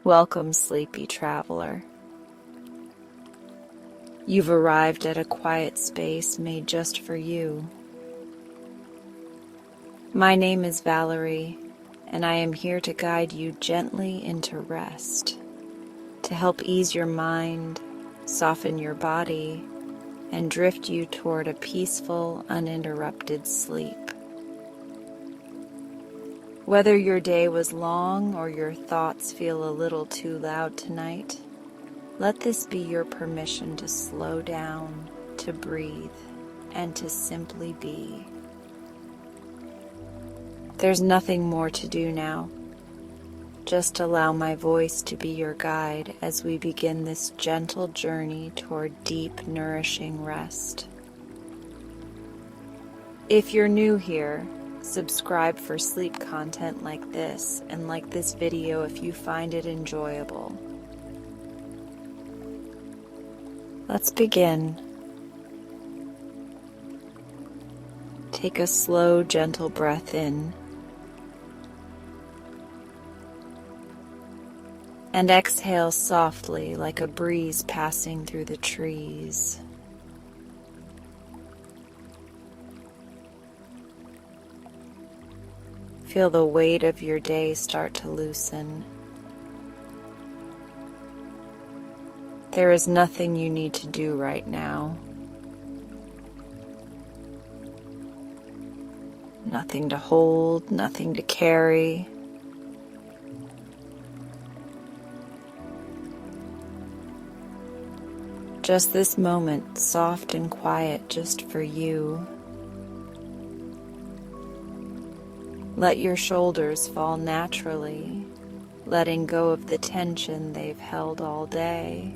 Welcome, sleepy traveler. You've arrived at a quiet space made just for you. My name is Valarie, and I am here to guide you gently into rest, to help ease your mind, soften your body, and drift you toward a peaceful, uninterrupted sleep. Whether your day was long or your thoughts feel a little too loud tonight, let this be your permission to slow down, to breathe, and to simply be. There's nothing more to do now. Just allow my voice to be your guide as we begin this gentle journey toward deep, nourishing rest. If you're new here, subscribe for sleep content like this, and like this video if you find it enjoyable. Let's begin. Take a slow, gentle breath in, and exhale softly like a breeze passing through the trees. Feel the weight of your day start to loosen. There is nothing you need to do right now. Nothing to hold, nothing to carry. Just this moment, soft and quiet, just for you. Let your shoulders fall naturally, letting go of the tension they've held all day.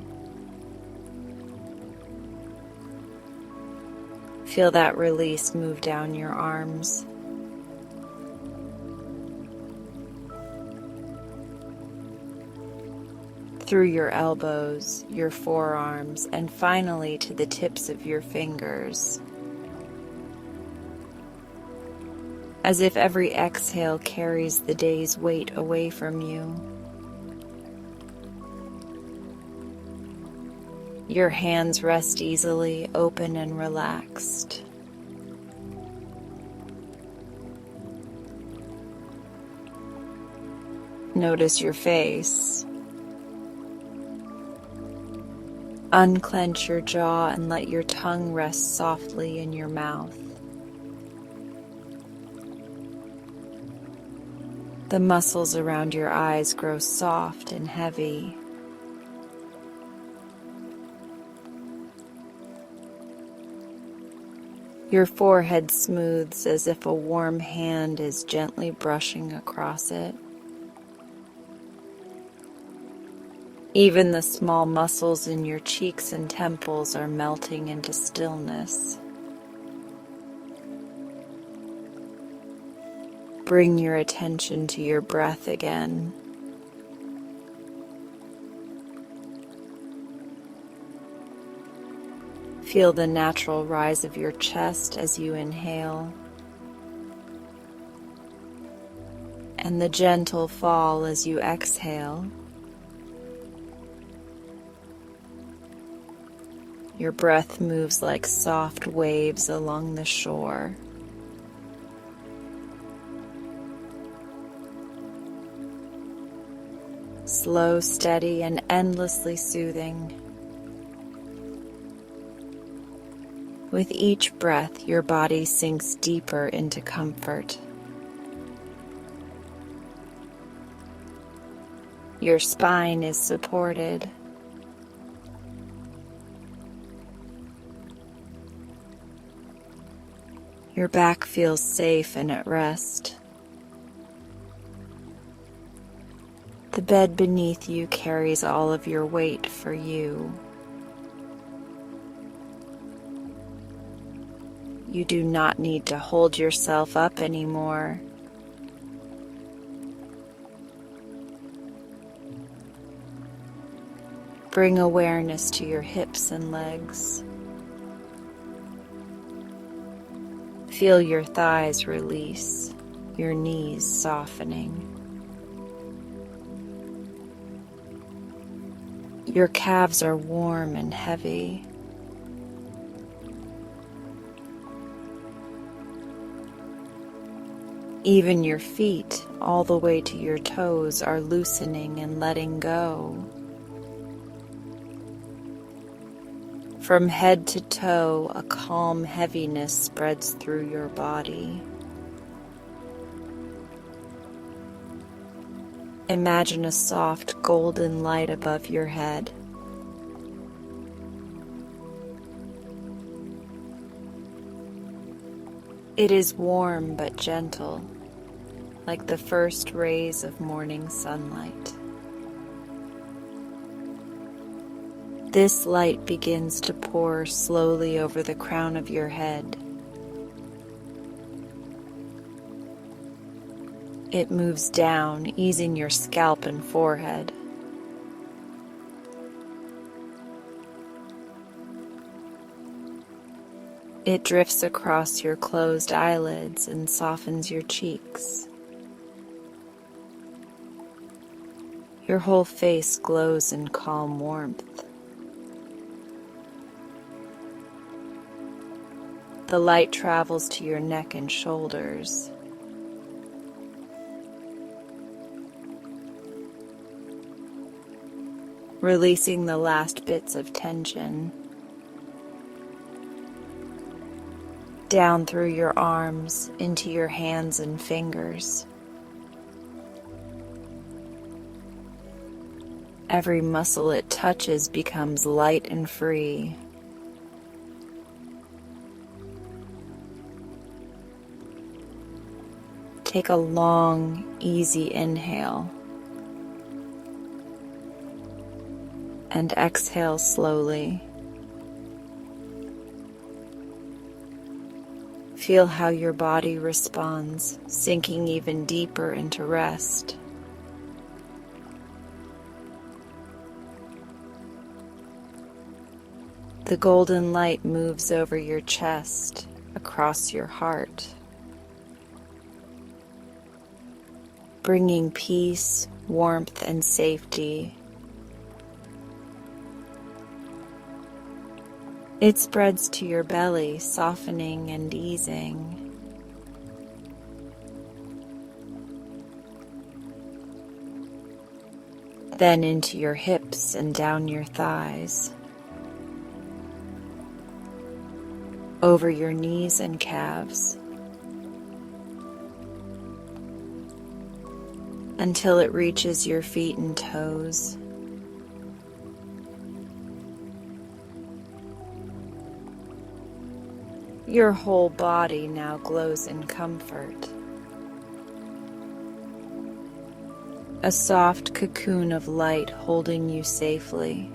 Feel that release move down your arms. Through your elbows, your forearms, and finally to the tips of your fingers. As if every exhale carries the day's weight away from you. Your hands rest easily, open and relaxed. Notice your face. Unclench your jaw and let your tongue rest softly in your mouth. The muscles around your eyes grow soft and heavy. Your forehead smooths as if a warm hand is gently brushing across it. Even the small muscles in your cheeks and temples are melting into stillness. Bring your attention to your breath again. Feel the natural rise of your chest as you inhale, and the gentle fall as you exhale. Your breath moves like soft waves along the shore. Slow, steady, and endlessly soothing. With each breath, your body sinks deeper into comfort. Your spine is supported. Your back feels safe and at rest. The bed beneath you carries all of your weight for you. You do not need to hold yourself up anymore. Bring awareness to your hips and legs. Feel your thighs release, your knees softening. Your calves are warm and heavy. Even your feet, all the way to your toes, are loosening and letting go. From head to toe, a calm heaviness spreads through your body. Imagine a soft golden light above your head. It is warm but gentle, like the first rays of morning sunlight. This light begins to pour slowly over the crown of your head. It moves down, easing your scalp and forehead. It drifts across your closed eyelids and softens your cheeks. Your whole face glows in calm warmth. The light travels to your neck and shoulders. Releasing the last bits of tension. Down through your arms, into your hands and fingers. Every muscle it touches becomes light and free. Take a long, easy inhale. And exhale slowly. Feel how your body responds, sinking even deeper into rest. The golden light moves over your chest, across your heart, bringing peace, warmth, and safety. It spreads to your belly, softening and easing. Then into your hips and down your thighs, over your knees and calves, until it reaches your feet and toes. Your whole body now glows in comfort. A soft cocoon of light holding you safely.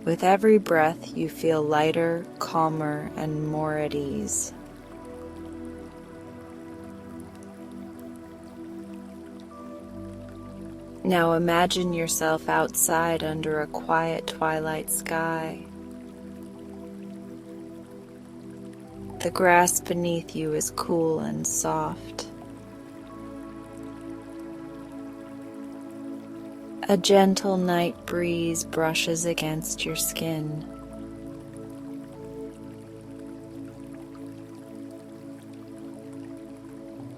With every breath, you feel lighter, calmer, and more at ease. Now imagine yourself outside under a quiet twilight sky. The grass beneath you is cool and soft. A gentle night breeze brushes against your skin.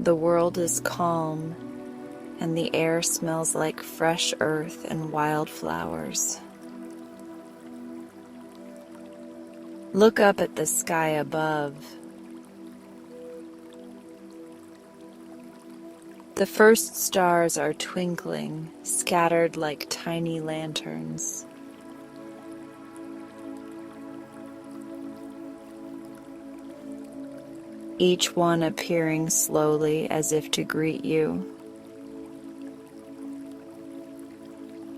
The world is calm, and the air smells like fresh earth and wildflowers. Look up at the sky above. The first stars are twinkling, scattered like tiny lanterns. Each one appearing slowly as if to greet you.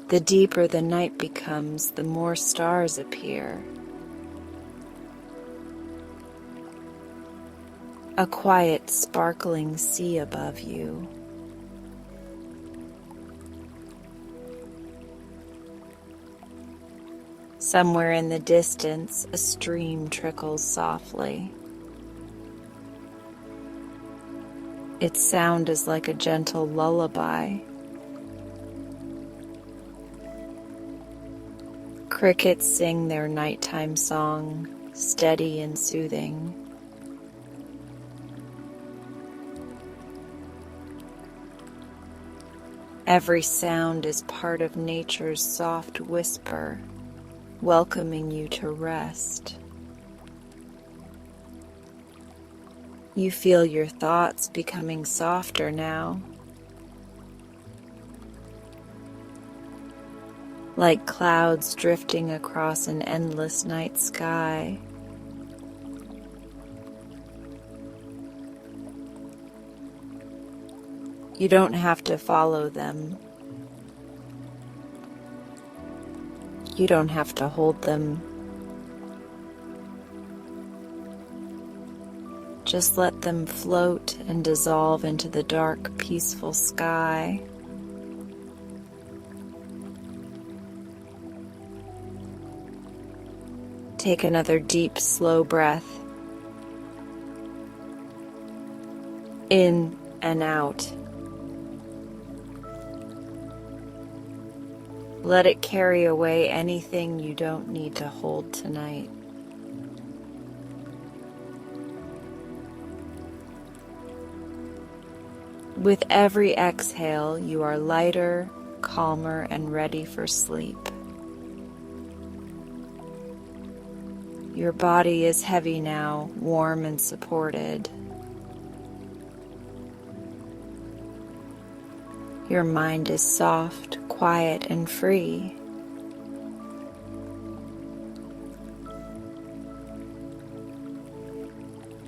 The deeper the night becomes, the more stars appear. A quiet, sparkling sea above you. Somewhere in the distance, a stream trickles softly. Its sound is like a gentle lullaby, Crickets sing their nighttime song, steady and soothing. Every sound is part of nature's soft whisper, welcoming you to rest. You feel your thoughts becoming softer now, like clouds drifting across an endless night sky. You don't have to follow them. You don't have to hold them. Just let them float and dissolve into the dark, peaceful sky. Take another deep, slow breath. In and out. Let it carry away anything you don't need to hold tonight. With every exhale, you are lighter, calmer, and ready for sleep. Your body is heavy now, warm and supported. Your mind is soft, quiet, and free.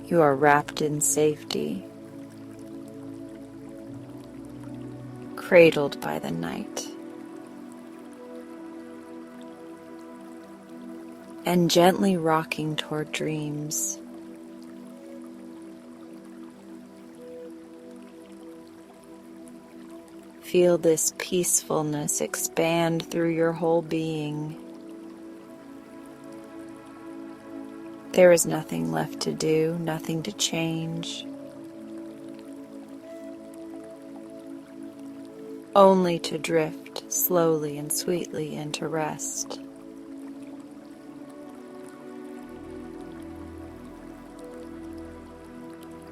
You are wrapped in safety, cradled by the night, and gently rocking toward dreams. Feel this peacefulness expand through your whole being. There is nothing left to do, nothing to change. Only to drift slowly and sweetly into rest.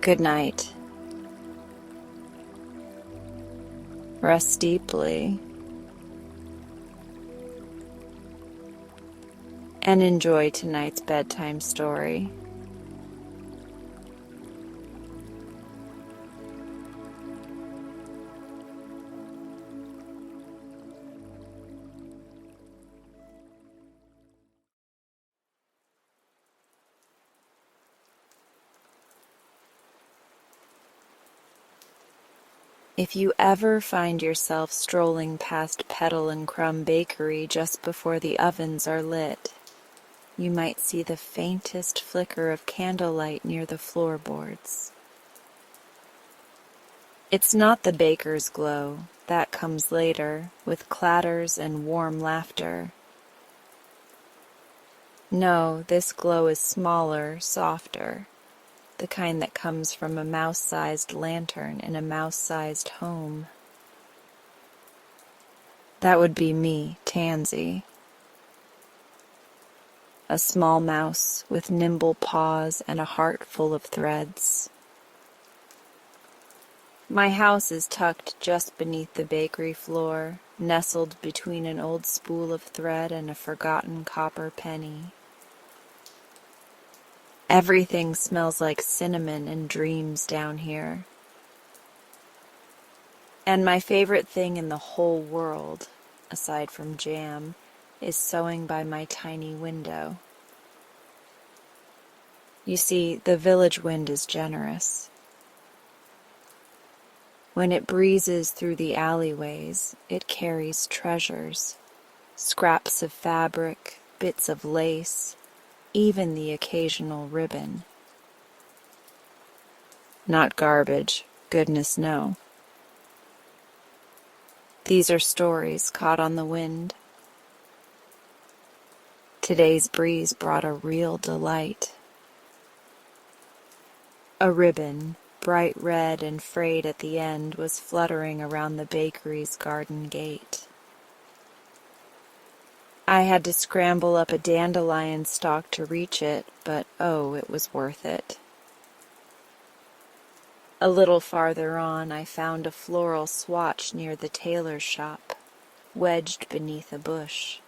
Good night. Rest deeply and enjoy tonight's bedtime story. If you ever find yourself strolling past Petal and Crumb Bakery just before the ovens are lit, you might see the faintest flicker of candlelight near the floorboards. It's not the baker's glow, that comes later, with clatters and warm laughter. No, this glow is smaller, softer, the kind that comes from a mouse-sized lantern in a mouse-sized home. That would be me, Tansy. A small mouse with nimble paws and a heart full of threads. My house is tucked just beneath the bakery floor, nestled between an old spool of thread and a forgotten copper penny. Everything smells like cinnamon and dreams down here. And my favorite thing in the whole world, aside from jam, is sewing by my tiny window. You see, the village wind is generous. When it breezes through the alleyways, it carries treasures, scraps of fabric, bits of lace, even the occasional ribbon. Not garbage, goodness no. These are stories caught on the wind. Today's breeze brought a real delight. A ribbon, bright red and frayed at the end, was fluttering around the bakery's garden gate. I had to scramble up a dandelion stalk to reach it, but oh, it was worth it. A little farther on, I found a floral swatch near the tailor's shop, wedged beneath a bush.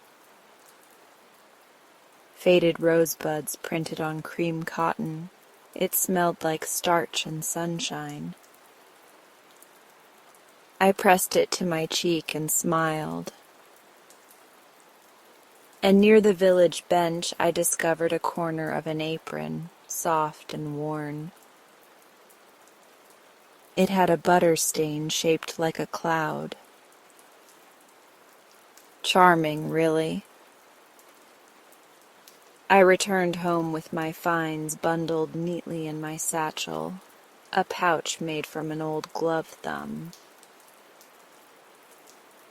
Faded rosebuds printed on cream cotton. It smelled like starch and sunshine. I pressed it to my cheek and smiled. And near the village bench, I discovered a corner of an apron, soft and worn. It had a butter stain shaped like a cloud. Charming, really. I returned home with my finds bundled neatly in my satchel, a pouch made from an old glove thumb.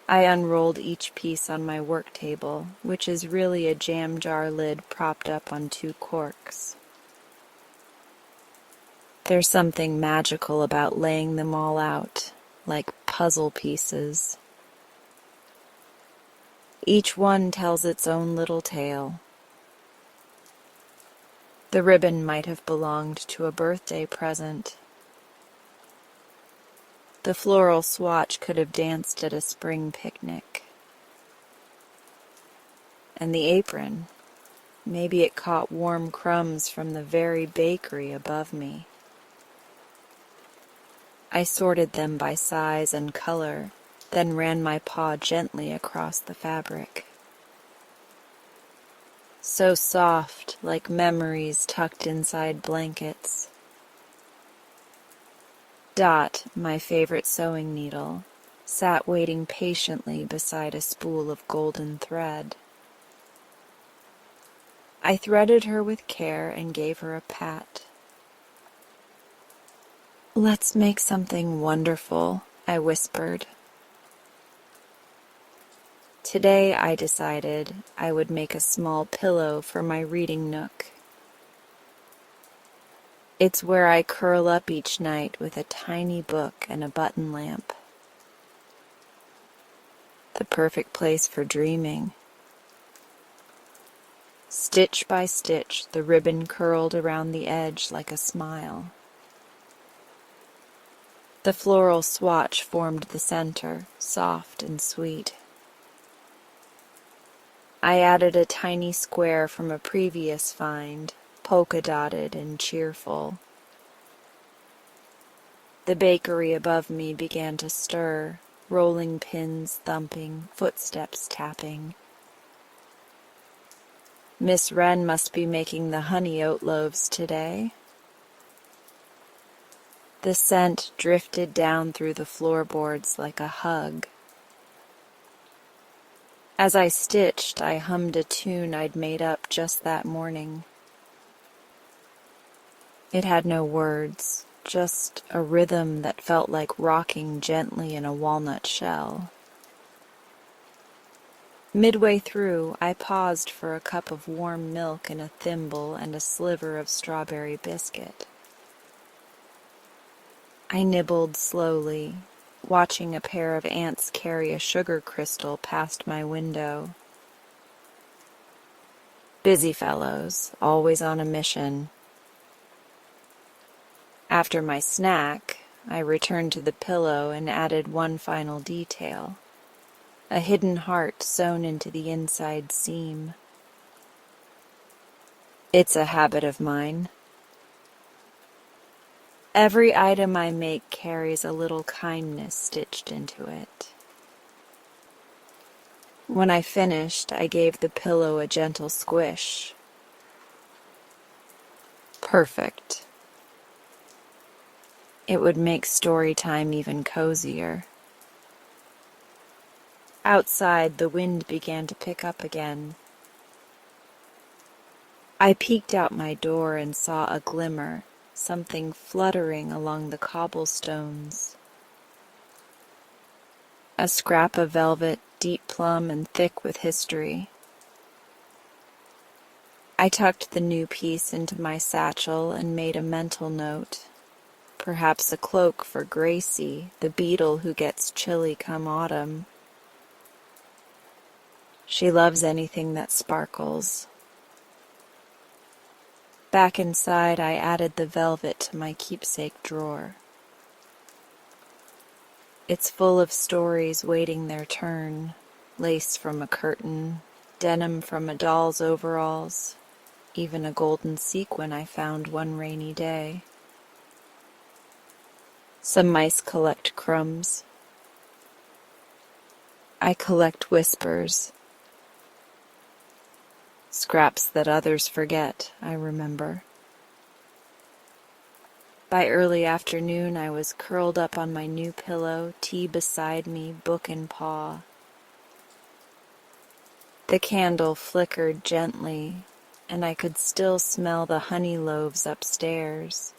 I unrolled each piece on my work table, which is really a jam jar lid propped up on two corks. There's something magical about laying them all out, like puzzle pieces. Each one tells its own little tale. The ribbon might have belonged to a birthday present. The floral swatch could have danced at a spring picnic. And the apron, maybe it caught warm crumbs from the very bakery above me. I sorted them by size and color, then ran my paw gently across the fabric. So soft, like memories tucked inside blankets. Dot, my favorite sewing needle, sat waiting patiently beside a spool of golden thread. I threaded her with care and gave her a pat. "Let's make something wonderful," I whispered. Today I decided I would make a small pillow for my reading nook. It's where I curl up each night with a tiny book and a button lamp. The perfect place for dreaming. Stitch by stitch, the ribbon curled around the edge like a smile. The floral swatch formed the center, soft and sweet. I added a tiny square from a previous find, polka-dotted and cheerful. The bakery above me began to stir, rolling pins thumping, footsteps tapping. Miss Wren must be making the honey oat loaves today. The scent drifted down through the floorboards like a hug. As I stitched, I hummed a tune I'd made up just that morning. It had no words, just a rhythm that felt like rocking gently in a walnut shell. Midway through, I paused for a cup of warm milk in a thimble and a sliver of strawberry biscuit. I nibbled slowly, watching a pair of ants carry a sugar crystal past my window. Busy fellows, always on a mission. After my snack, I returned to the pillow and added one final detail, a hidden heart sewn into the inside seam. It's a habit of mine. Every item I make carries a little kindness stitched into it. When I finished, I gave the pillow a gentle squish. Perfect. It would make story time even cozier. Outside, the wind began to pick up again. I peeked out my door and saw a glimmer, something fluttering along the cobblestones. A scrap of velvet, deep plum and thick with history. I tucked the new piece into my satchel and made a mental note. Perhaps a cloak for Gracie, the beetle who gets chilly come autumn. She loves anything that sparkles. Back inside, I added the velvet to my keepsake drawer. It's full of stories waiting their turn, lace from a curtain, denim from a doll's overalls, even a golden sequin I found one rainy day. Some mice collect crumbs. I collect whispers. Scraps that others forget, I remember. By early afternoon, I was curled up on my new pillow, tea beside me, book in paw. The candle flickered gently, and I could still smell the honey loaves upstairs.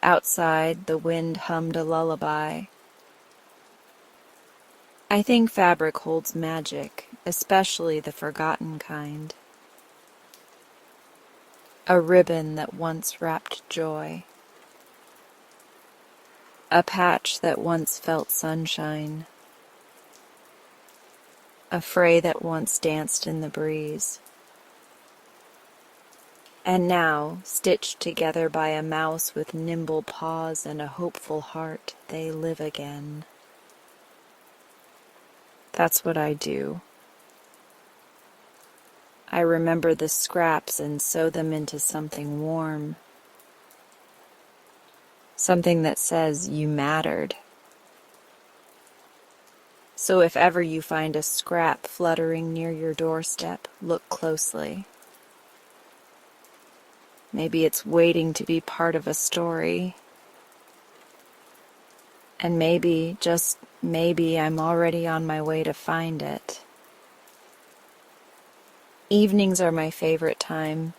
Outside, the wind hummed a lullaby. I think fabric holds magic, especially the forgotten kind. A ribbon that once wrapped joy. A patch that once felt sunshine. A fray that once danced in the breeze. And now, stitched together by a mouse with nimble paws and a hopeful heart, they live again. That's what I do. I remember the scraps and sew them into something warm. Something that says you mattered. So if ever you find a scrap fluttering near your doorstep, look closely. Maybe it's waiting to be part of a story. And maybe, just maybe, I'm already on my way to find it. Evenings are my favorite time.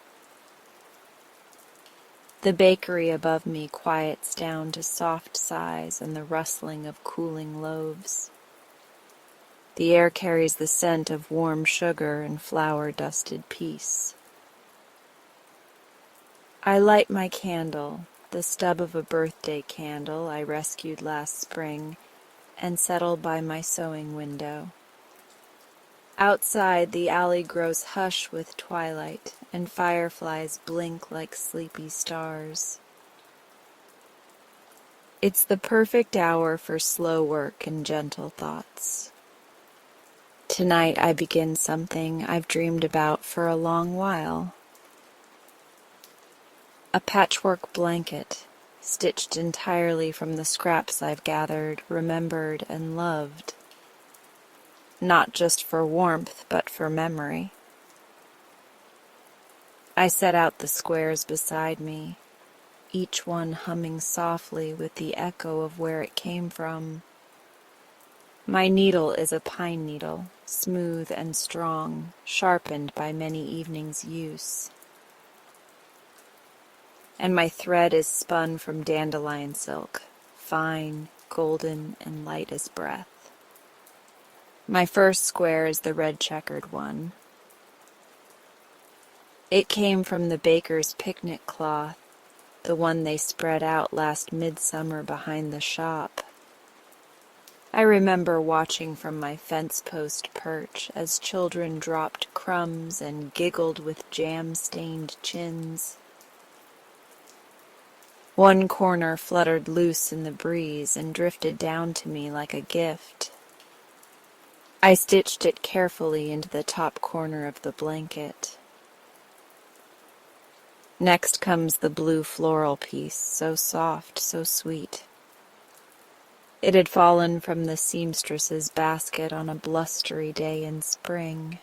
The bakery above me quiets down to soft sighs and the rustling of cooling loaves. The air carries the scent of warm sugar and flour-dusted peace. I light my candle, the stub of a birthday candle I rescued last spring, and settle by my sewing window. Outside, the alley grows hush with twilight, and fireflies blink like sleepy stars. It's the perfect hour for slow work and gentle thoughts. Tonight I begin something I've dreamed about for a long while. A patchwork blanket, stitched entirely from the scraps I've gathered, remembered, and loved. Not just for warmth, but for memory. I set out the squares beside me, each one humming softly with the echo of where it came from. My needle is a pine needle, smooth and strong, sharpened by many evenings' use. And my thread is spun from dandelion silk, fine, golden, and light as breath. My first square is the red checkered one. It came from the baker's picnic cloth, the one they spread out last midsummer behind the shop. I remember watching from my fence post perch as children dropped crumbs and giggled with jam-stained chins. One corner fluttered loose in the breeze and drifted down to me like a gift. I stitched it carefully into the top corner of the blanket. Next comes the blue floral piece, so soft, so sweet. It had fallen from the seamstress's basket on a blustery day in spring.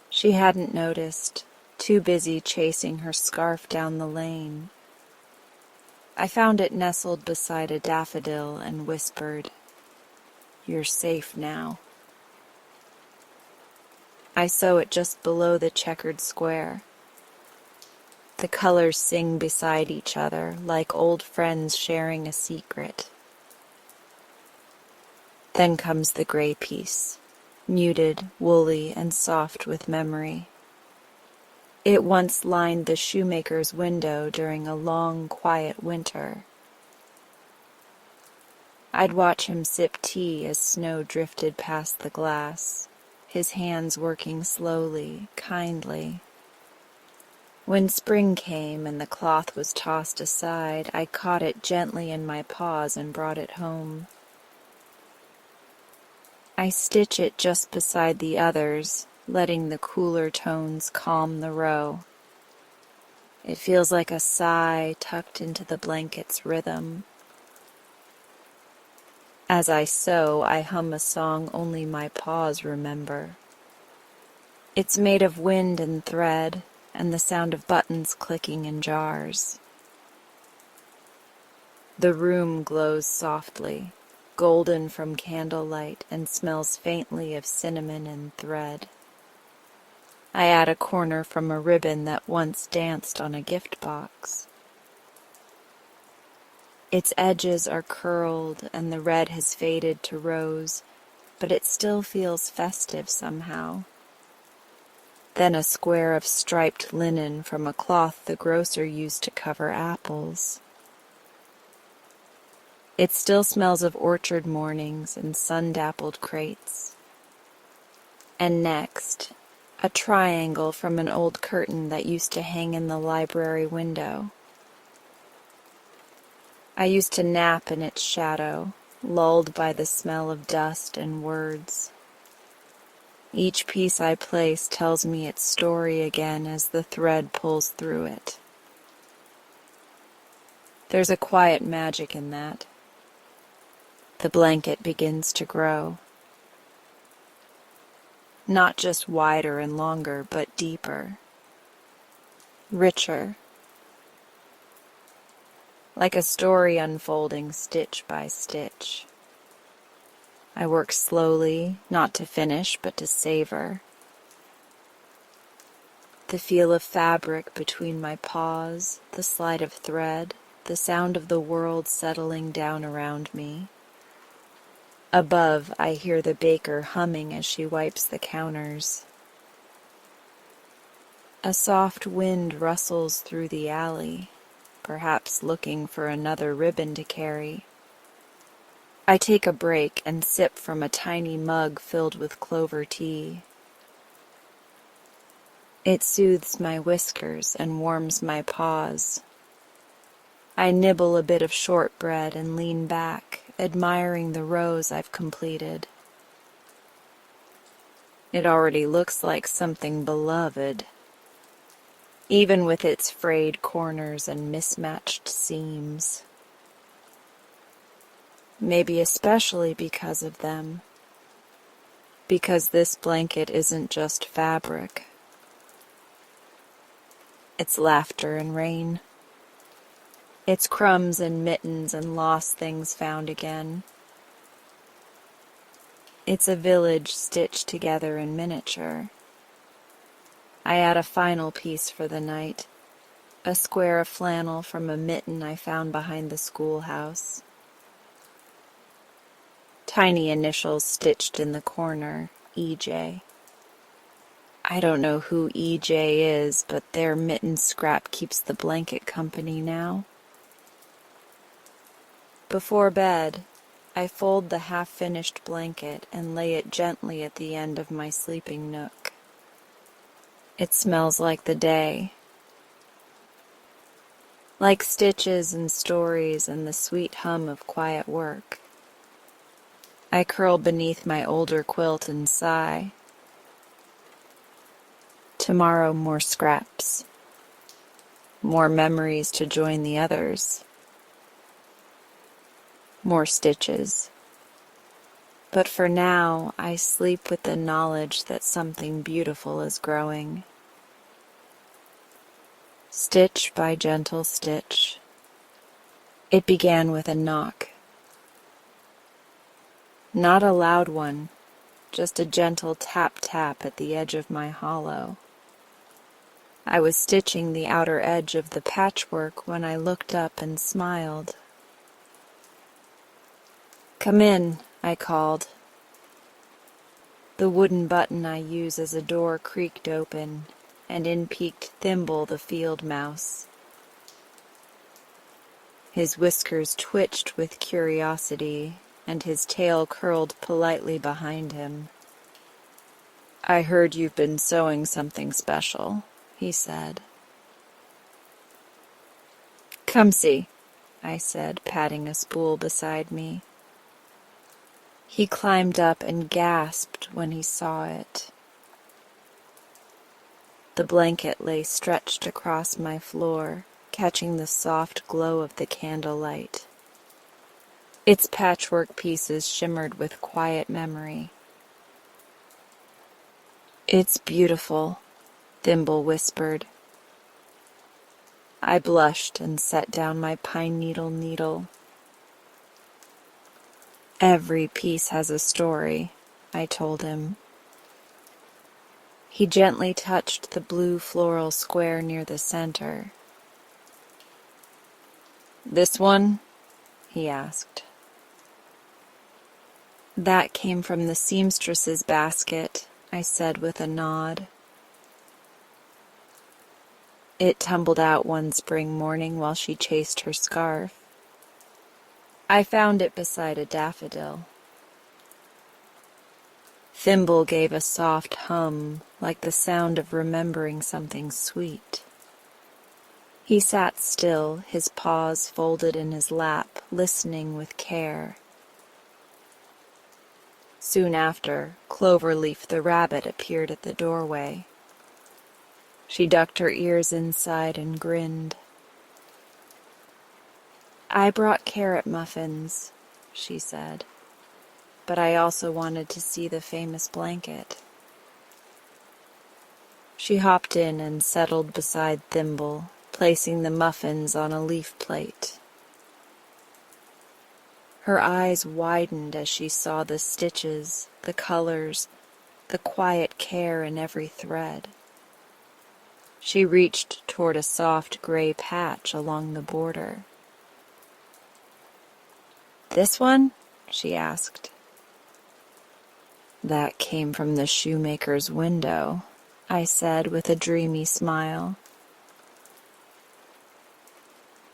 She hadn't noticed, too busy chasing her scarf down the lane. I found it nestled beside a daffodil and whispered, "You're safe now." I sew it just below the checkered square. The colors sing beside each other, like old friends sharing a secret. Then comes the gray piece, muted, woolly, and soft with memory. It once lined the shoemaker's window during a long, quiet winter. I'd watch him sip tea as snow drifted past the glass, his hands working slowly, kindly. When spring came and the cloth was tossed aside, I caught it gently in my paws and brought it home. I stitch it just beside the others, letting the cooler tones calm the row. It feels like a sigh tucked into the blanket's rhythm. As I sew, I hum a song only my paws remember. It's made of wind and thread, and the sound of buttons clicking in jars. The room glows softly, golden from candlelight, and smells faintly of cinnamon and thread. I add a corner from a ribbon that once danced on a gift box. Its edges are curled and the red has faded to rose, but it still feels festive somehow. Then a square of striped linen from a cloth the grocer used to cover apples. It still smells of orchard mornings and sun-dappled crates. And next, a triangle from an old curtain that used to hang in the library window. I used to nap in its shadow, lulled by the smell of dust and words. Each piece I place tells me its story again as the thread pulls through it. There's a quiet magic in that. The blanket begins to grow. Not just wider and longer, but deeper, richer, like a story unfolding stitch by stitch. I work slowly, not to finish, but to savor. The feel of fabric between my paws, the slide of thread, the sound of the world settling down around me. Above, I hear the baker humming as she wipes the counters. A soft wind rustles through the alley, perhaps looking for another ribbon to carry. I take a break and sip from a tiny mug filled with clover tea. It soothes my whiskers and warms my paws. I nibble a bit of shortbread and lean back, admiring the rows I've completed. It already looks like something beloved, even with its frayed corners and mismatched seams. Maybe especially because of them, because this blanket isn't just fabric. It's laughter and rain. It's crumbs and mittens and lost things found again. It's a village stitched together in miniature. I add a final piece for the night, a square of flannel from a mitten I found behind the schoolhouse. Tiny initials stitched in the corner, EJ. I don't know who EJ is, but their mitten scrap keeps the blanket company now. Before bed, I fold the half-finished blanket and lay it gently at the end of my sleeping nook. It smells like the day, like stitches and stories and the sweet hum of quiet work. I curl beneath my older quilt and sigh. Tomorrow more scraps, more memories to join the others, more stitches. But for now, I sleep with the knowledge that something beautiful is growing. Stitch by gentle stitch. It began with a knock. Not a loud one, just a gentle tap-tap at the edge of my hollow. I was stitching the outer edge of the patchwork when I looked up and smiled. "Come in," I called. The wooden button I use as a door creaked open, and in peeked Thimble the field mouse. His whiskers twitched with curiosity, and his tail curled politely behind him. "I heard you've been sewing something special," he said. "Come see," I said, patting a spool beside me. He climbed up and gasped when he saw it. The blanket lay stretched across my floor, catching the soft glow of the candlelight. Its patchwork pieces shimmered with quiet memory. "It's beautiful," Thimble whispered. I blushed and set down my pine needle. "Every piece has a story," I told him. He gently touched the blue floral square near the center. "This one?" he asked. "That came from the seamstress's basket," I said with a nod. "It tumbled out one spring morning while she chased her scarf. I found it beside a daffodil." Thimble gave a soft hum, like the sound of remembering something sweet. He sat still, his paws folded in his lap, listening with care. Soon after, Cloverleaf the rabbit appeared at the doorway. She ducked her ears inside and grinned. "I brought carrot muffins," she said, "but I also wanted to see the famous blanket." She hopped in and settled beside Thimble, placing the muffins on a leaf plate. Her eyes widened as she saw the stitches, the colors, the quiet care in every thread. She reached toward a soft gray patch along the border. "This one?" she asked. "That came from the shoemaker's window," I said with a dreamy smile.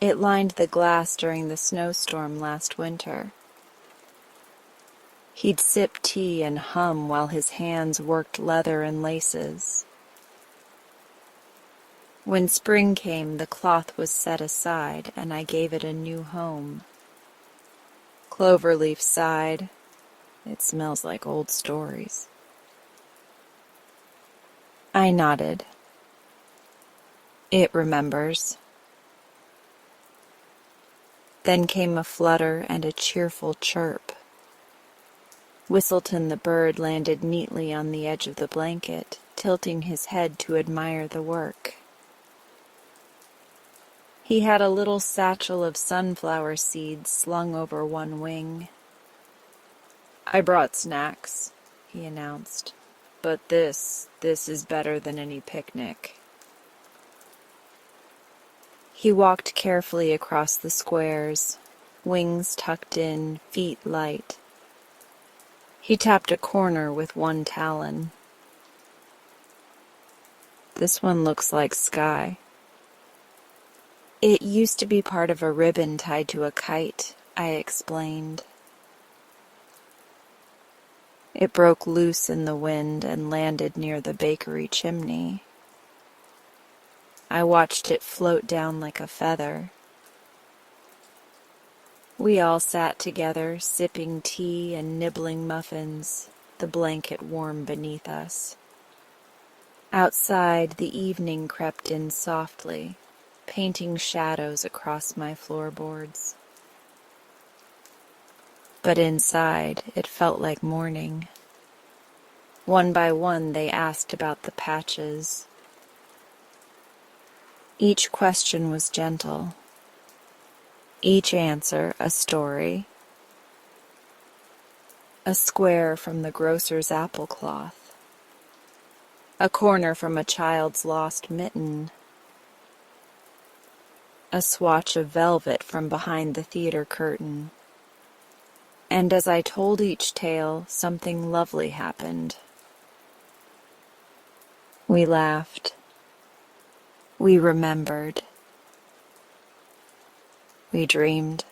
"It lined the glass during the snowstorm last winter." He'd sip tea and hum while his hands worked leather and laces. When spring came, the cloth was set aside, and I gave it a new home. Cloverleaf sighed. "It smells like old stories." I nodded. "It remembers." Then came a flutter and a cheerful chirp. Whistleton the bird landed neatly on the edge of the blanket, tilting his head to admire the work. He had a little satchel of sunflower seeds slung over one wing. "I brought snacks," he announced, "but this is better than any picnic." He walked carefully across the squares, wings tucked in, feet light. He tapped a corner with one talon. "This one looks like sky." "It used to be part of a ribbon tied to a kite," I explained. It broke loose in the wind and landed near the bakery chimney. I watched it float down like a feather. We all sat together, sipping tea and nibbling muffins, the blanket warm beneath us. Outside, the evening crept in softly, painting shadows across my floorboards. But inside, it felt like morning. One by one, they asked about the patches. Each question was gentle. Each answer a story. A square from the grocer's apple cloth. A corner from a child's lost mitten. A swatch of velvet from behind the theater curtain. And as I told each tale, something lovely happened. We laughed. We remembered. We dreamed.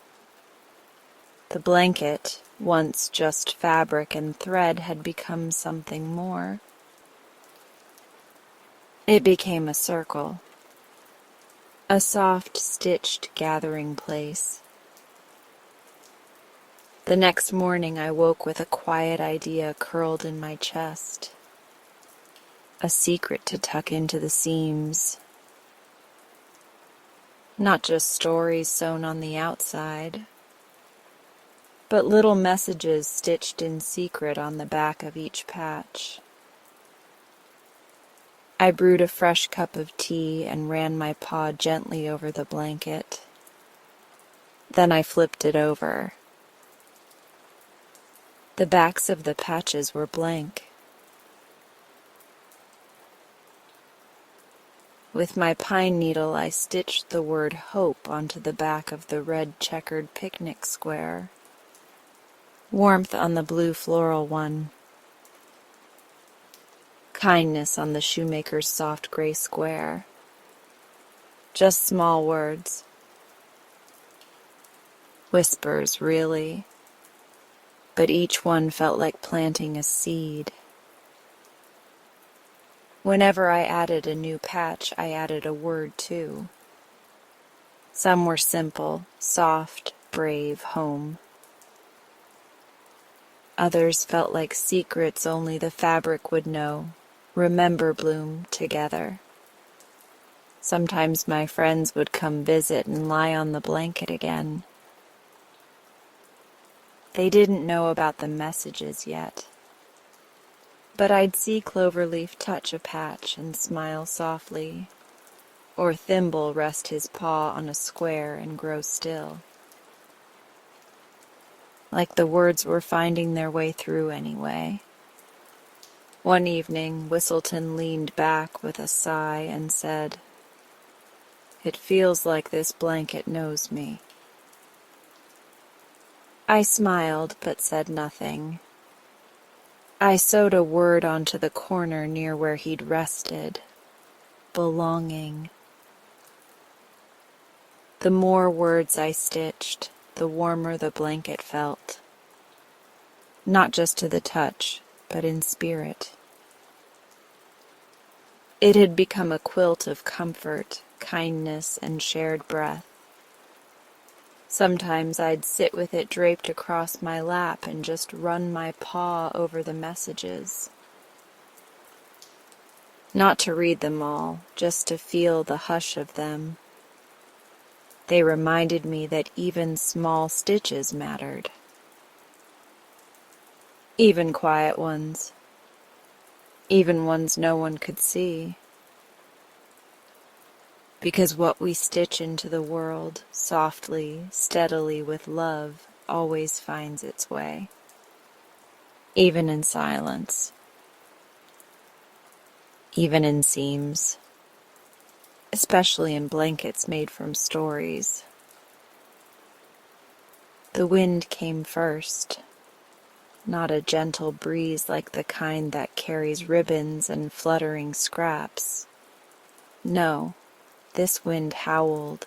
The blanket, once just fabric and thread, had become something more. It became a circle, a soft stitched gathering place. The next morning I woke with a quiet idea curled in my chest, a secret to tuck into the seams. Not just stories sewn on the outside, but little messages stitched in secret on the back of each patch. I brewed a fresh cup of tea and ran my paw gently over the blanket. Then I flipped it over. The backs of the patches were blank. With my pine needle, I stitched the word hope onto the back of the red checkered picnic square. Warmth on the blue floral one. Kindness on the shoemaker's soft gray square. Just small words. Whispers, really. But each one felt like planting a seed. Whenever I added a new patch, I added a word too. Some were simple, soft, brave, home. Others felt like secrets only the fabric would know. Remember bloom together. Sometimes my friends would come visit and lie on the blanket again. They didn't know about the messages yet. But I'd see Cloverleaf touch a patch and smile softly, or Thimble rest his paw on a square and grow still. Like the words were finding their way through anyway. One evening, Whistleton leaned back with a sigh and said, "It feels like this blanket knows me." I smiled but said nothing. I sewed a word onto the corner near where he'd rested. Belonging. The more words I stitched, the warmer the blanket felt. Not just to the touch, but in spirit. It had become a quilt of comfort, kindness, and shared breath. Sometimes I'd sit with it draped across my lap and just run my paw over the messages. Not to read them all, just to feel the hush of them. They reminded me that even small stitches mattered. Even quiet ones. Even ones no one could see. Because what we stitch into the world, softly, steadily, with love, always finds its way. Even in silence. Even in seams. Especially in blankets made from stories. The wind came first. Not a gentle breeze like the kind that carries ribbons and fluttering scraps. No. This wind howled.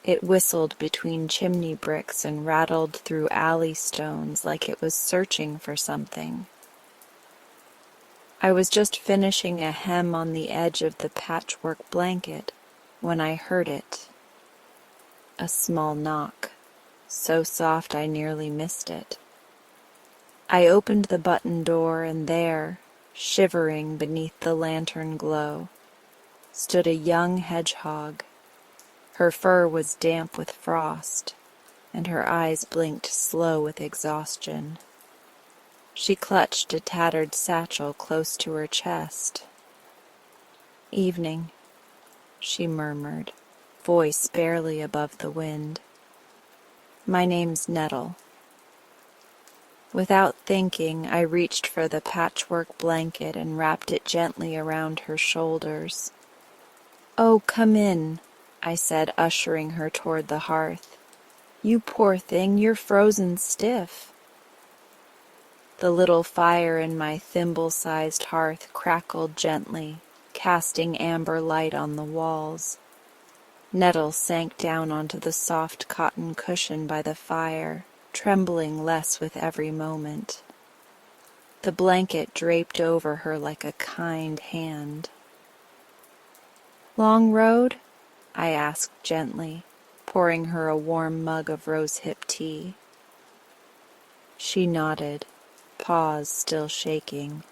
It whistled between chimney bricks and rattled through alley stones like it was searching for something. I was just finishing a hem on the edge of the patchwork blanket when I heard it. A small knock, so soft I nearly missed it. I opened the button door and there, shivering beneath the lantern glow, stood a young hedgehog. Her fur was damp with frost, and her eyes blinked slow with exhaustion. She clutched a tattered satchel close to her chest. "Evening," she murmured, voice barely above the wind. "My name's Nettle." Without thinking, I reached for the patchwork blanket and wrapped it gently around her shoulders. "Oh, come in," I said, ushering her toward the hearth. "You poor thing, you're frozen stiff." The little fire in my thimble-sized hearth crackled gently, casting amber light on the walls. Nettle sank down onto the soft cotton cushion by the fire, trembling less with every moment. The blanket draped over her like a kind hand. "Long road?" I asked gently, pouring her a warm mug of rosehip tea. She nodded, paws still shaking.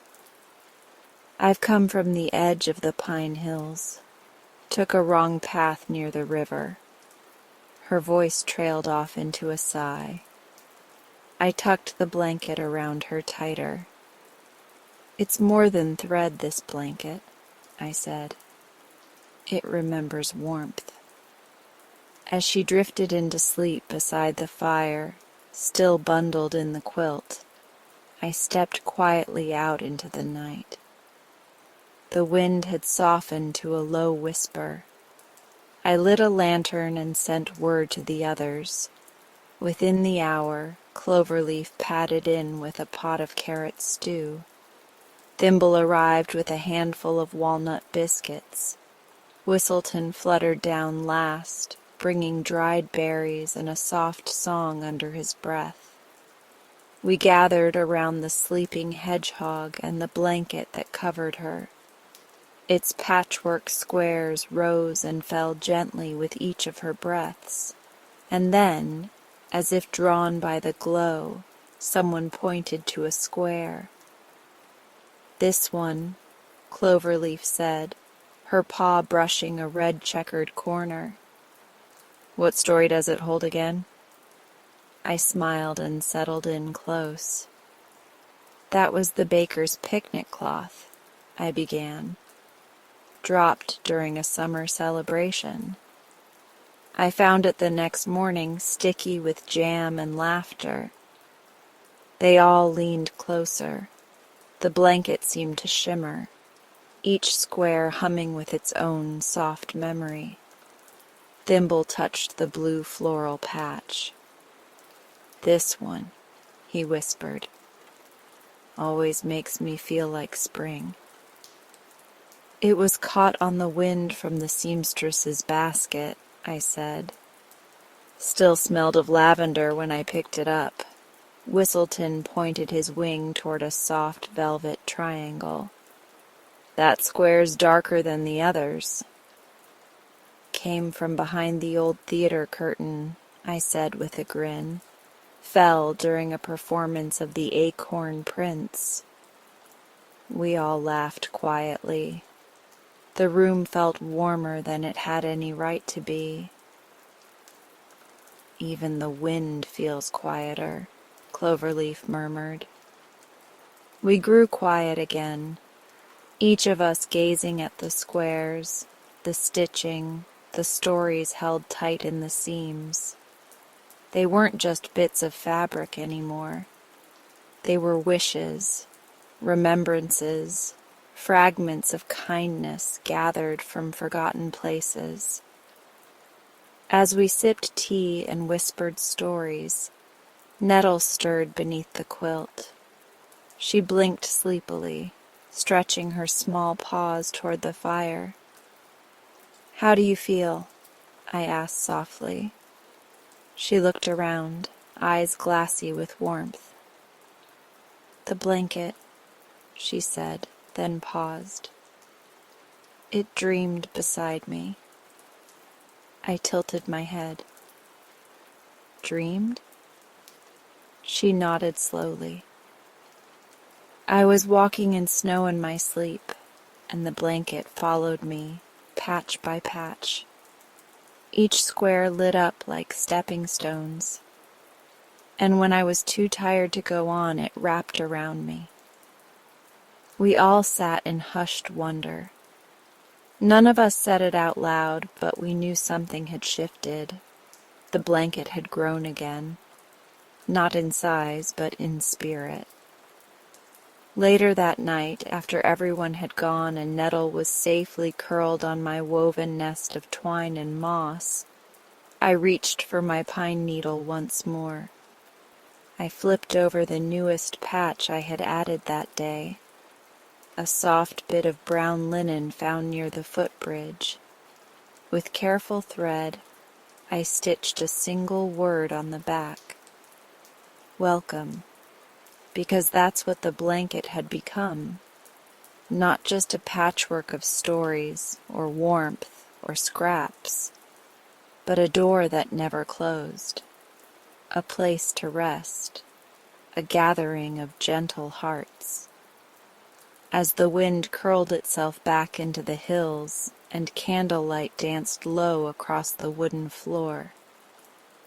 "I've come from the edge of the pine hills. Took a wrong path near the river." Her voice trailed off into a sigh. I tucked the blanket around her tighter. "It's more than thread, this blanket," I said. "It remembers warmth." As she drifted into sleep beside the fire, still bundled in the quilt, I stepped quietly out into the night. The wind had softened to a low whisper. I lit a lantern and sent word to the others. Within the hour, Cloverleaf padded in with a pot of carrot stew. Thimble arrived with a handful of walnut biscuits. Whistleton fluttered down last, bringing dried berries and a soft song under his breath. We gathered around the sleeping hedgehog and the blanket that covered her. Its patchwork squares rose and fell gently with each of her breaths, and then, as if drawn by the glow, someone pointed to a square. "This one," Cloverleaf said, her paw brushing a red-checkered corner. "What story does it hold again?" I smiled and settled in close. "That was the baker's picnic cloth," I began. "Dropped during a summer celebration. I found it the next morning, sticky with jam and laughter." They all leaned closer. The blanket seemed to shimmer, each square humming with its own soft memory. Thimble touched the blue floral patch. "This one," he whispered, "always makes me feel like spring." "It was caught on the wind from the seamstress's basket," I said. "Still smelled of lavender when I picked it up." Whistleton pointed his wing toward a soft velvet triangle. "That square's darker than the others." "Came from behind the old theater curtain," I said with a grin. "Fell during a performance of The Acorn Prince." We all laughed quietly. The room felt warmer than it had any right to be. "Even the wind feels quieter," Cloverleaf murmured. We grew quiet again, each of us gazing at the squares, the stitching, the stories held tight in the seams. They weren't just bits of fabric anymore. They were wishes, remembrances, fragments of kindness gathered from forgotten places. As we sipped tea and whispered stories, nettles stirred beneath the quilt. She blinked sleepily, stretching her small paws toward the fire. "How do you feel?" I asked softly. She looked around, eyes glassy with warmth. "The blanket," she said, then paused. "It dreamed beside me." I tilted my head. "Dreamed?" She nodded slowly. "I was walking in snow in my sleep, and the blanket followed me, patch by patch. Each square lit up like stepping stones, and when I was too tired to go on, it wrapped around me." We all sat in hushed wonder. None of us said it out loud, but we knew something had shifted. The blanket had grown again, not in size, but in spirit. Later that night, after everyone had gone and Nettle was safely curled on my woven nest of twine and moss, I reached for my pine needle once more. I flipped over the newest patch I had added that day, a soft bit of brown linen found near the footbridge. With careful thread, I stitched a single word on the back. welcome, because that's what the blanket had become, not just a patchwork of stories or warmth or scraps, but a door that never closed, a place to rest, a gathering of gentle hearts. As the wind curled itself back into the hills and candlelight danced low across the wooden floor,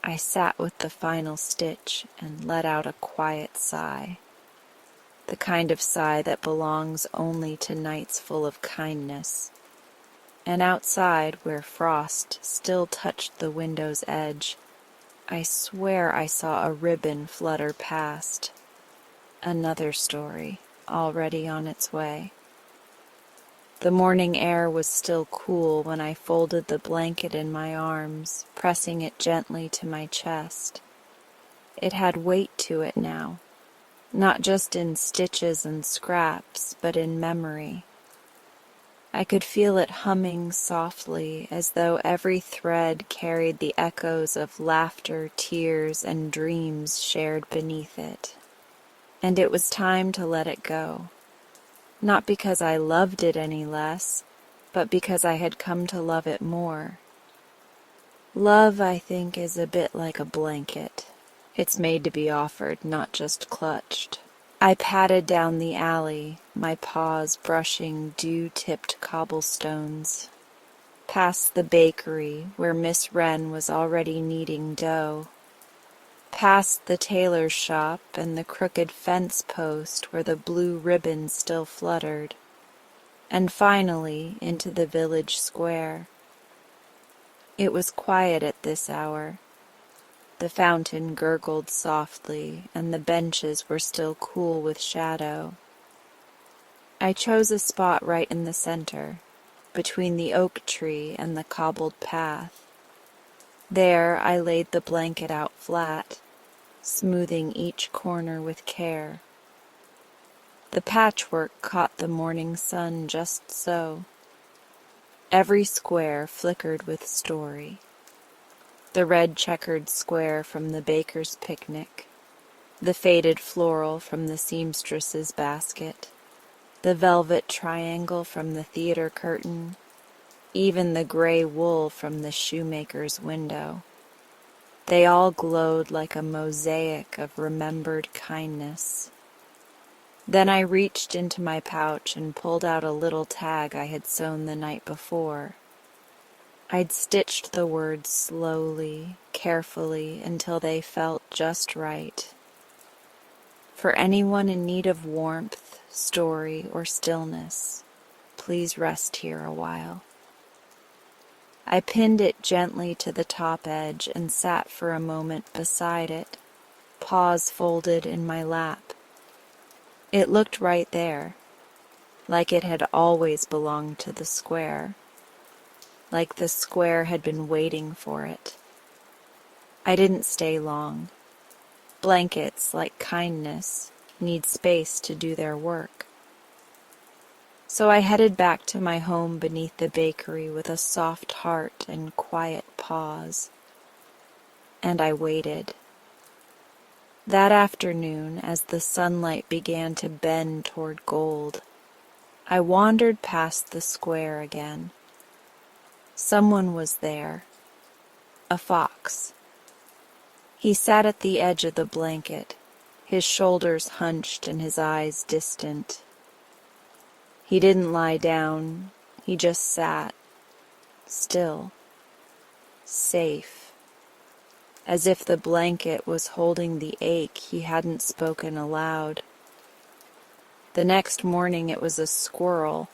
I sat with the final stitch and let out a quiet sigh, the kind of sigh that belongs only to nights full of kindness. And outside, where frost still touched the window's edge, I swear I saw a ribbon flutter past. Another story, already on its way. The morning air was still cool when I folded the blanket in my arms, pressing it gently to my chest. It had weight to it now, not just in stitches and scraps, but in memory. I could feel it humming softly, as though every thread carried the echoes of laughter, tears, and dreams shared beneath it. And it was time to let it go. Not because I loved it any less, but because I had come to love it more. Love, I think, is a bit like a blanket. It's made to be offered, not just clutched. I padded down the alley, my paws brushing dew-tipped cobblestones, past the bakery where Miss Wren was already kneading dough, past the tailor's shop and the crooked fence post where the blue ribbon still fluttered, and finally into the village square. It was quiet at this hour. The fountain gurgled softly, and the benches were still cool with shadow. I chose a spot right in the center, between the oak tree and the cobbled path. There I laid the blanket out flat, smoothing each corner with care. The patchwork caught the morning sun just so. Every square flickered with story. The red checkered square from the baker's picnic, the faded floral from the seamstress's basket, the velvet triangle from the theater curtain, even the gray wool from the shoemaker's window. They all glowed like a mosaic of remembered kindness. Then I reached into my pouch and pulled out a little tag I had sewn the night before. I'd stitched the words slowly, carefully, until they felt just right. For anyone in need of warmth, story, or stillness, please rest here a while. I pinned it gently to the top edge and sat for a moment beside it, paws folded in my lap. It looked right there, like it had always belonged to the square. Like the square had been waiting for it. I didn't stay long. Blankets, like kindness, need space to do their work. So I headed back to my home beneath the bakery with a soft heart and quiet pause. And I waited. That afternoon, as the sunlight began to bend toward gold, I wandered past the square again. Someone was there. A fox. He sat at the edge of the blanket, his shoulders hunched and his eyes distant. He didn't lie down, he just sat, still, safe, as if the blanket was holding the ache he hadn't spoken aloud. The next morning it was a squirrel.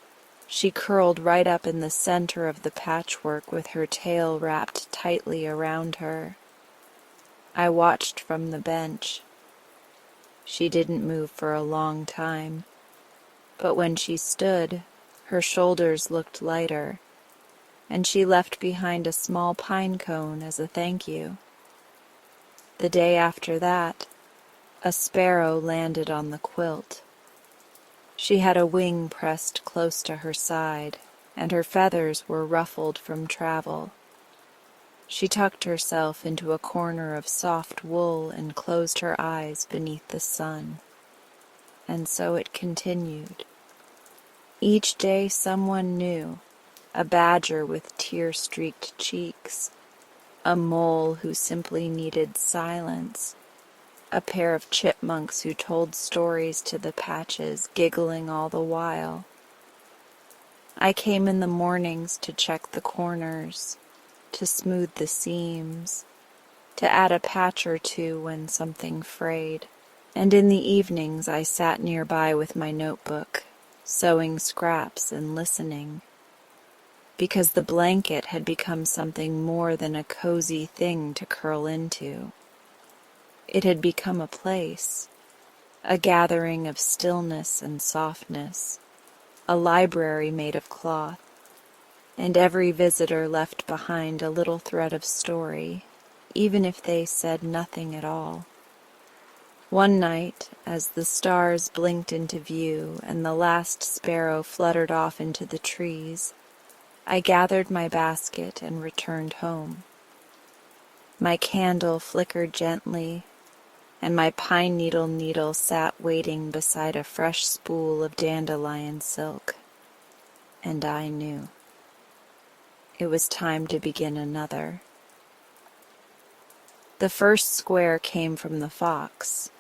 She curled right up in the center of the patchwork with her tail wrapped tightly around her. I watched from the bench. She didn't move for a long time, but when she stood, her shoulders looked lighter, and she left behind a small pine cone as a thank you. The day after that, a sparrow landed on the quilt. She had a wing pressed close to her side, and her feathers were ruffled from travel. She tucked herself into a corner of soft wool and closed her eyes beneath the sun. And so it continued. Each day someone new, a badger with tear-streaked cheeks, a mole who simply needed silence, a pair of chipmunks who told stories to the patches, giggling all the while. I came in the mornings to check the corners, to smooth the seams, to add a patch or two when something frayed. And in the evenings I sat nearby with my notebook, sewing scraps and listening, because the blanket had become something more than a cozy thing to curl into. It had become a place, a gathering of stillness and softness, a library made of cloth, and every visitor left behind a little thread of story, even if they said nothing at all. One night, as the stars blinked into view and the last sparrow fluttered off into the trees, I gathered my basket and returned home. My candle flickered gently, and my pine needle sat waiting beside a fresh spool of dandelion silk. And I knew. It was time to begin another. The first square came from the fox.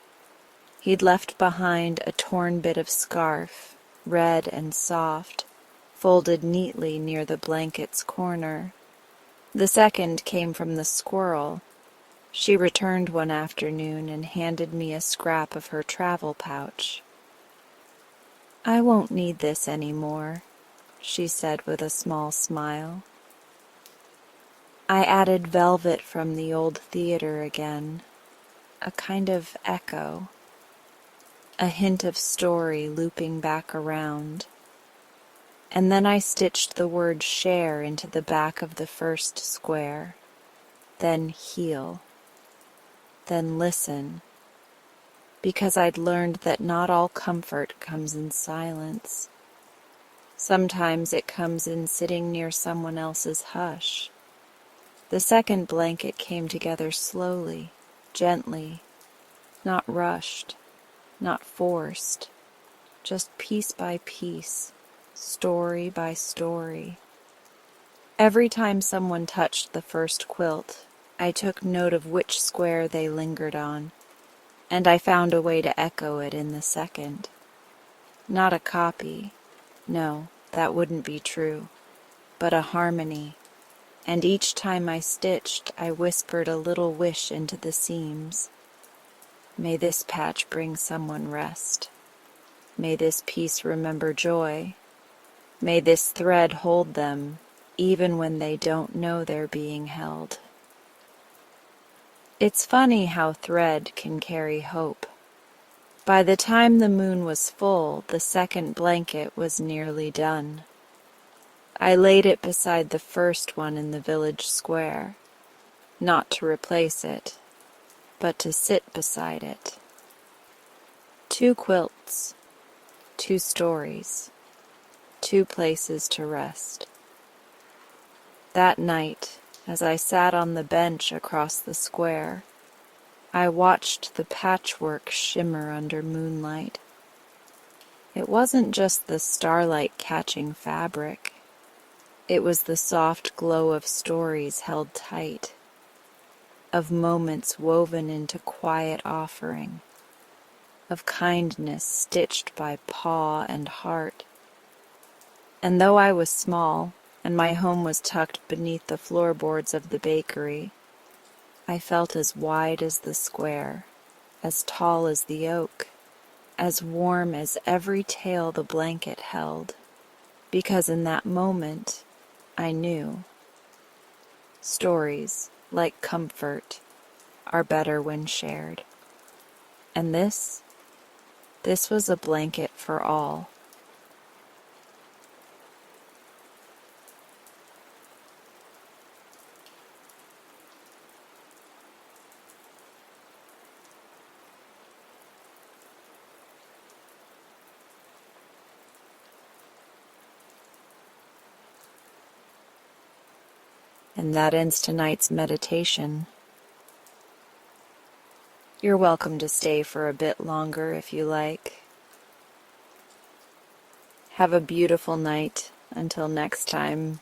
He'd left behind a torn bit of scarf, red and soft, folded neatly near the blanket's corner. The second came from the squirrel. She returned one afternoon and handed me a scrap of her travel pouch. "I won't need this anymore," she said with a small smile. I added velvet from the old theater again, a kind of echo, a hint of story looping back around. And then I stitched the word share into the back of the first square, then heal, then listen, because I'd learned that not all comfort comes in silence. Sometimes it comes in sitting near someone else's hush. The second blanket came together slowly, gently, not rushed, not forced, just piece by piece, story by story. Every time someone touched the first quilt, I took note of which square they lingered on, and I found a way to echo it in the second. Not a copy, no, that wouldn't be true, but a harmony. And each time I stitched, I whispered a little wish into the seams. May this patch bring someone rest. May this piece remember joy. May this thread hold them, even when they don't know they're being held. It's funny how thread can carry hope. By the time the moon was full, the second blanket was nearly done. I laid it beside the first one in the village square, not to replace it, but to sit beside it. 2 quilts, 2 stories, 2 places to rest. That night, as I sat on the bench across the square, I watched the patchwork shimmer under moonlight. It wasn't just the starlight catching fabric. It was the soft glow of stories held tight, of moments woven into quiet offering, of kindness stitched by paw and heart. And though I was small, and my home was tucked beneath the floorboards of the bakery, I felt as wide as the square, as tall as the oak, as warm as every tale the blanket held, because in that moment I knew. Stories, like comfort, are better when shared. And this was a blanket for all. And that ends tonight's meditation. You're welcome to stay for a bit longer if you like. Have a beautiful night. Until next time.